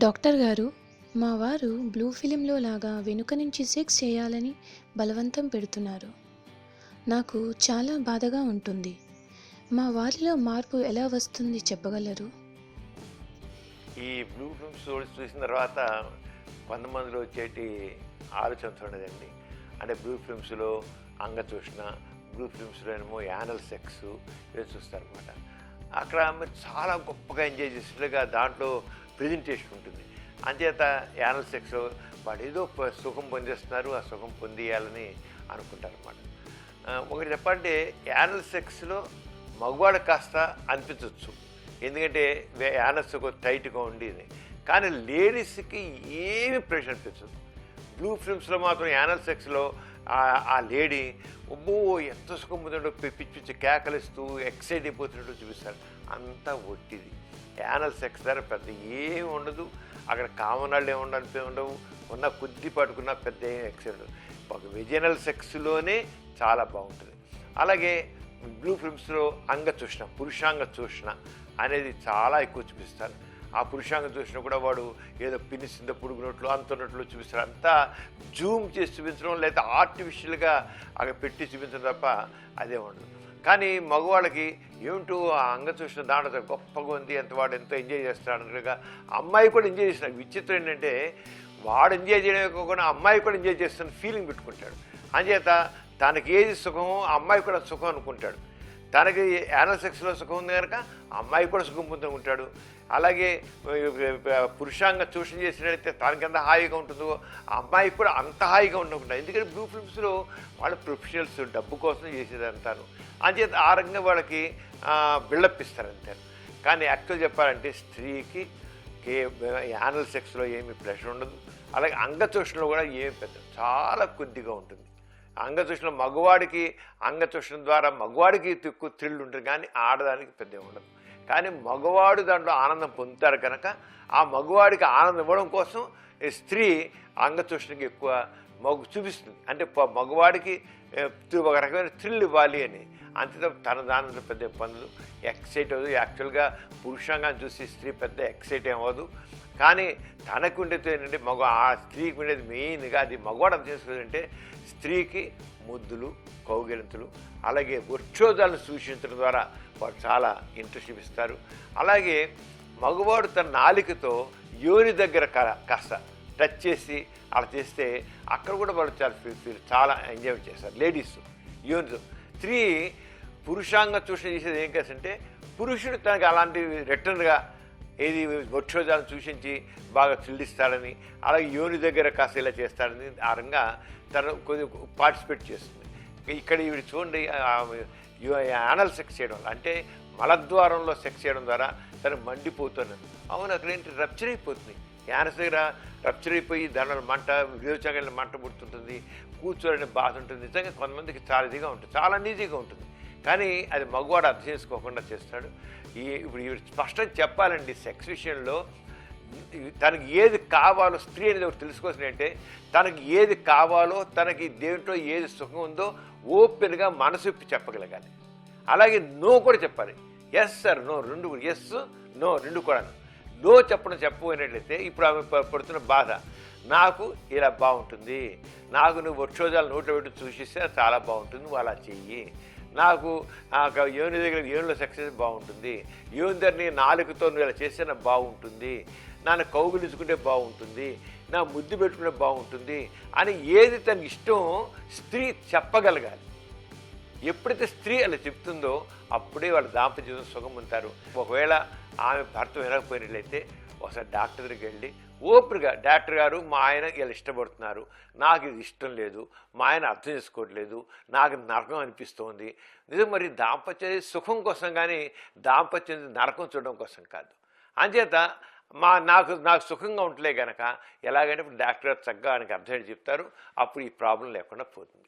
Doctor గారు, మా వారు బ్లూ ఫిలింలో లాగా వెనుక నుంచి సెక్స్ చేయాలని బలవంతం పెడుతున్నారు. నాకు చాలా బాధగా ఉంటుంది. మా వారిలో మార్పు ఎలా వస్తుంది చెప్పగలరు? ఈ బ్లూ ఫిల్మ్స్ చూసిన తర్వాత కొంతమందిలో వచ్చేటి ఆలోచన ఉండదండి. అంటే బ్లూ ఫిల్మ్స్లో అంగచూషణ, బ్లూ ఫిల్మ్స్లో ఏమో యానల్ సెక్స్ ఇవే చూస్తారనమాట. అక్కడ మీరు చాలా గొప్పగా ఎంజాయ్ చేసినట్టుగా దాంట్లో ప్రెజెంటేషన్ ఉంటుంది. అంచేత యానల్ సెక్స్లో వాడు ఏదో సుఖం పొందేస్తున్నారు, ఆ సుఖం పొందేయాలని అనుకుంటారన్నమాట. ఒకటి చెప్పాలంటే యానల్ సెక్స్లో మగవాడు కాస్త అనిపించవచ్చు, ఎందుకంటే యానల్స్ టైట్గా ఉండేది. కానీ లేడీస్కి ఏమి ప్రెషర్ అనిపించదు. బ్లూ ఫిల్మ్స్లో మాత్రం యానల్ సెక్స్లో ఆ లేడీ ఒబ్బో ఎంత సుఖం పొందినట్టు పిచ్చి పిచ్చి కేకలిస్తూ ఎక్సైట్ అయిపోతున్నట్టు చూపిస్తారు. అంతా ఒట్టిది. యానల్ సెక్స్ ద్వారా పెద్ద ఏమి ఉండదు. అక్కడ కామనాళ్ళు ఉండవు, ఉన్న కొద్ది పట్టుకున్న పెద్ద ఏం ఎక్సైట్ ఉండదు. ఒక విజనల్ సెక్స్లోనే చాలా బాగుంటుంది. అలాగే బ్లూ ఫిల్మ్స్లో అంగచూషణ, పురుషాంగ చూషణ అనేది చాలా ఎక్కువ చూపిస్తారు. ఆ పురుషాంగ చూసినా కూడా వాడు ఏదో పినిసింద పుడుగునట్లు అంతున్నట్లు చూపిస్తారు. అంతా జూమ్ చేసి చూపించడం, లేదా ఆర్టిఫిషియల్గా అక్కడ పెట్టి చూపించడం తప్ప అదే ఉండదు. కానీ మగవాళ్ళకి ఏమిటో ఆ అంగ చూసిన దాంట్లో గొప్పగా ఉంది, ఎంత వాడు ఎంతో ఎంజాయ్ చేస్తాడు అన్నట్టుగా అమ్మాయి కూడా ఎంజాయ్ చేస్తున్నాడు. విచిత్రం ఏంటంటే వాడు ఎంజాయ్ చేయడమే కాకుండా అమ్మాయి కూడా ఎంజాయ్ చేస్తున్న ఫీలింగ్ పెట్టుకుంటాడు. అంచేత తనకి ఏది సుఖమో ఆ అమ్మాయి కూడా సుఖం అనుకుంటాడు. తనకి యానల్ సెక్స్లో సుఖం ఉంది కనుక అమ్మాయి కూడా సుఖం పొందుకుంటాడు. అలాగే పురుషాంగ చూషణ చేసినట్లయితే తనకి ఎంత హాయిగా ఉంటుందో ఆ అమ్మాయికి కూడా అంత హాయిగా ఉండకుండా. ఎందుకంటే బ్లూ ఫిల్మ్స్లో వాళ్ళ ప్రొఫెషనల్స్ డబ్బు కోసం చేసేదంతాను. అంచేత ఆ రకంగా వాళ్ళకి బిల్డప్ ఇస్తారు అంతే. కానీ యాక్చువల్ చెప్పాలంటే స్త్రీకి యానల్ సెక్స్లో ఏమీ ప్రెషర్ ఉండదు. అలాగే అంగచూషణలో కూడా ఏమి పెద్ద చాలా కొద్దిగా ఉంటుంది. అంగచూషణ మగవాడికి అంగచూషణ ద్వారా మగవాడికి ఎక్కువ థ్రిల్ ఉంటుంది, కానీ ఆడదానికి పెద్ద ఉండదు. కానీ మగవాడు దాంట్లో ఆనందం పొందుతాడు కనుక ఆ మగవాడికి ఆనందం ఇవ్వడం కోసం స్త్రీ అంగచూషణకి ఎక్కువ చూపిస్తుంది. అంటే మగవాడికి ఒక రకమైన థ్రిల్ ఇవ్వాలి అని. అంతే తన దానిలో పెద్ద పొందదు, ఎక్సైట్ అవ్వదు. యాక్చువల్గా పురుషాంగాన్ని చూసి స్త్రీ పెద్ద ఎక్సైట్ అవ్వదు. కానీ తనకు ఉండేది ఏంటంటే ఆ స్త్రీకి ఉండేది మెయిన్గా అది మగవాడు అర్థం చేసుకోవాలంటే స్త్రీకి ముద్దులు, కౌగిలింతలు, అలాగే వృక్షోదాలను సూచించడం ద్వారా వారు చాలా ఇంట్రెస్ట్ చూపిస్తారు. అలాగే మగవాడు తన నాలికతో యోని దగ్గర కాస్త టచ్ చేసి అలా చేస్తే అక్కడ కూడా వాళ్ళు చాలా ఎంజాయ్ చేస్తారు లేడీస్ యోనితో. స్త్రీ పురుషాంగ చూషణ చేసేది ఏం కాదంటే పురుషుడు తనకి అలాంటి రిటర్న్గా ఏది వృక్షోదాలను సూచించి బాగా థ్రిల్లిస్తాడని, అలాగే యోని దగ్గర కాస్త ఇలా చేస్తాడని ఆ రంగా తను కొద్దిగా పార్టిసిపేట్ చేస్తుంది. ఇక్కడ ఇవి చూడండి, యానల్ సెక్స్ చేయడం అంటే మలద్వారంలో సెక్స్ చేయడం ద్వారా తను మండిపోతున్నది. అవును, అక్కడ ఏంటి రప్చర్ అయిపోతుంది. యానస్ దగ్గర రప్చర్ అయిపోయి దానిలో మంట, విరోచనగా మంట పుడుతుంటుంది, కూర్చోని బాధ ఉంటుంది. నిజంగా కొంతమందికి చాలా ఇదిగా ఉంటుంది, చాలా ఈజీగా ఉంటుంది. కానీ అది మగవాడు అర్థం చేసుకోకుండా చేస్తాడు. ఇప్పుడు స్పష్టంగా చెప్పాలండి, సెక్స్ విషయంలో తనకి ఏది కావాలో స్త్రీ అనేది ఒకటి తెలుసుకోవాల్సింది అంటే తనకి ఏది కావాలో, తనకి దేంట్లో ఏది సుఖం ఉందో ఓపెన్గా మనసు ఇప్పి చెప్పగలగాలి. అలాగే నో కూడా చెప్పాలి. ఎస్ సార్, నో రెండు, ఎస్ నో రెండు కూడా. నో చెప్పబోయినట్లయితే ఇప్పుడు ఆమె పడుతున్న బాధ, నాకు ఇలా బాగుంటుంది, నాకు నువ్వు వృక్షోజాలు నోట్లో పెట్టి చూసిస్తే చాలా బాగుంటుంది, నువ్వు అలా చెయ్యి. నాకు యోని దగ్గర యోనిలో సక్సెస్ బాగుంటుంది, యోని దగ్గర నీ నాలుగుతో నువ్వు ఇలా చేస్తే నాకు బాగుంటుంది, నన్ను కౌగిలించుకుంటే బాగుంటుంది, నా ముద్దు పెట్టుకుంటే బాగుంటుంది అని ఏది తనకి ఇష్టం స్త్రీ చెప్పగలగాలి. ఎప్పుడైతే స్త్రీ అలా చెప్తుందో అప్పుడే వాళ్ళ దాంపత్య సుఖం ఉంటారు. ఒకవేళ ఆమె భర్త వినకపోయినట్లయితే ఒకసారి డాక్టర్ దగ్గరికి వెళ్ళి ఓపికగా, డాక్టర్ గారు మా ఆయన ఇలా ఇష్టపడుతున్నారు, నాకు ఇది ఇష్టం లేదు, మా ఆయన అర్థం చేసుకోవట్లేదు, నాకు నరకం అనిపిస్తోంది. నిజం, మరి దాంపత్య సుఖం కోసం కానీ దాంపత్యం నరకం చూడడం కోసం కాదు. అంచేత నాకు సుఖంగా ఉంటలే కనుక ఎలాగంటే ఇప్పుడు డాక్టర్ గారు చక్కగా ఆయనకి అర్థం చెప్తారు. అప్పుడు ఈ ప్రాబ్లం లేకుండా పోతుంది.